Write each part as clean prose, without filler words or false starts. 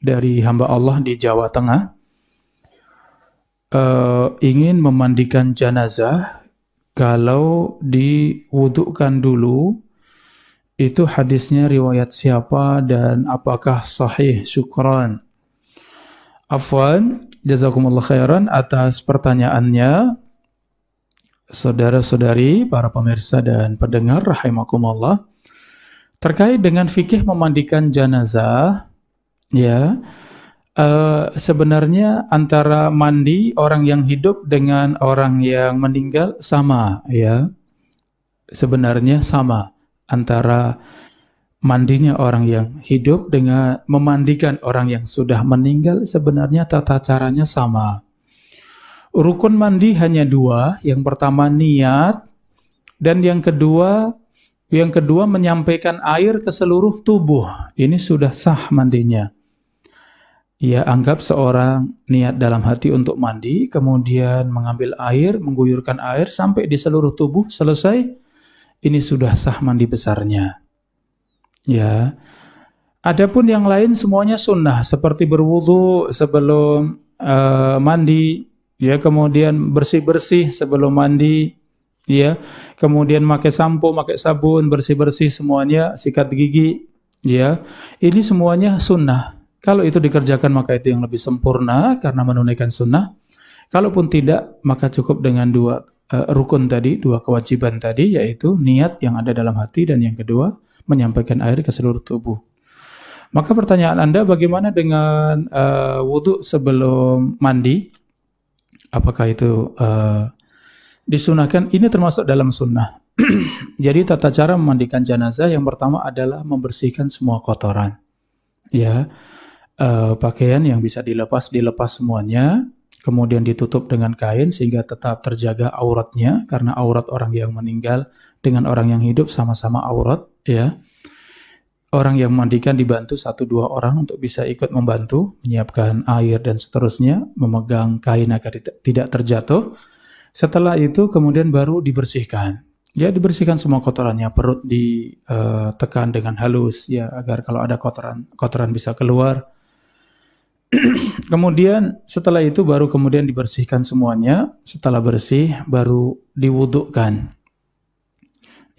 dari hamba Allah di Jawa Tengah ingin memandikan jenazah. Kalau diwudukan dulu, itu hadisnya riwayat siapa dan apakah sahih? Syukran. Afwan, jazakumullah khairan atas pertanyaannya, saudara-saudari, para pemirsa dan pendengar rahimakumullah. Terkait dengan fikih memandikan jenazah, ya, sebenarnya antara mandi orang yang hidup dengan orang yang meninggal sama, ya. Sebenarnya sama antara mandinya orang yang hidup dengan memandikan orang yang sudah meninggal, sebenarnya tata caranya sama. Rukun mandi hanya dua, yang pertama niat, dan yang kedua menyampaikan air ke seluruh tubuh. Ini sudah sah mandinya. Ya, anggap seorang niat dalam hati untuk mandi, kemudian mengambil air, mengguyurkan air sampai di seluruh tubuh, selesai. Ini sudah sah mandi besarnya. Ya, adapun yang lain semuanya sunnah, seperti berwudu sebelum mandi, ya, kemudian bersih-bersih sebelum mandi, ya, kemudian pakai sampo, pakai sabun, bersih-bersih semuanya, sikat gigi, ya, ini semuanya sunnah. Kalau itu dikerjakan maka itu yang lebih sempurna karena menunaikan sunnah. Kalaupun tidak, maka cukup dengan dua rukun tadi, dua kewajiban tadi, yaitu niat yang ada dalam hati dan yang kedua menyampaikan air ke seluruh tubuh. Maka pertanyaan Anda, bagaimana dengan wudu sebelum mandi? Apakah itu disunahkan? Ini termasuk dalam sunnah. Jadi tata cara memandikan jenazah yang pertama adalah membersihkan semua kotoran. Ya, pakaian yang bisa dilepas semuanya. Kemudian ditutup dengan kain sehingga tetap terjaga auratnya, karena aurat orang yang meninggal dengan orang yang hidup sama-sama aurat, ya. Orang yang memandikan dibantu 1-2 orang untuk bisa ikut membantu menyiapkan air dan seterusnya, memegang kain agar tidak terjatuh. Setelah itu kemudian baru dibersihkan. Ya, dibersihkan semua kotorannya, perut ditekan dengan halus, ya, agar kalau ada kotoran bisa keluar. Kemudian setelah itu baru kemudian dibersihkan semuanya. Setelah bersih baru diwudukkan.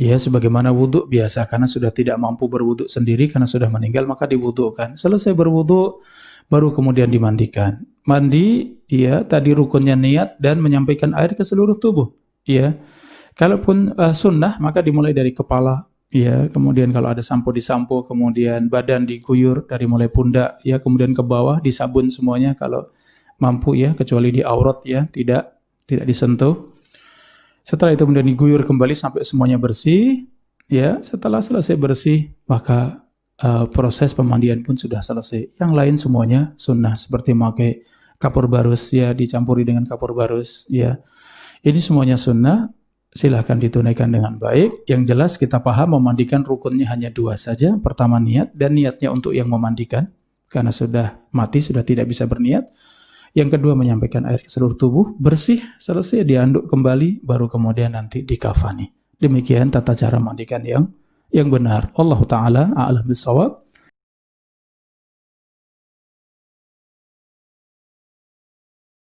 Ya, sebagaimana wuduk biasa, karena sudah tidak mampu berwuduk sendiri karena sudah meninggal, maka diwudukkan. Selesai berwuduk baru kemudian dimandikan. Mandi, ya, tadi rukunnya niat dan menyampaikan air ke seluruh tubuh. Ya, kalaupun sunnah maka dimulai dari kepala. Ya, kemudian kalau ada sampo disampo, kemudian badan diguyur dari mulai pundak, ya, kemudian ke bawah disabun semuanya kalau mampu, ya, kecuali di aurat, ya, tidak disentuh. Setelah itu kemudian diguyur kembali sampai semuanya bersih, ya. Setelah selesai bersih, maka proses pemandian pun sudah selesai. Yang lain semuanya sunnah, seperti memakai kapur barus, ya, dicampuri dengan kapur barus, ya. Ini semuanya sunnah. Silahkan ditunaikan dengan baik. Yang jelas kita paham memandikan rukunnya hanya 2 saja. Pertama niat, dan niatnya untuk yang memandikan, karena sudah mati, sudah tidak bisa berniat. Yang kedua menyampaikan air ke seluruh tubuh, bersih, selesai dianduk kembali, baru kemudian nanti dikafani. Demikian tata cara mandikan yang benar. Allahu ta'ala a'lam bishawab.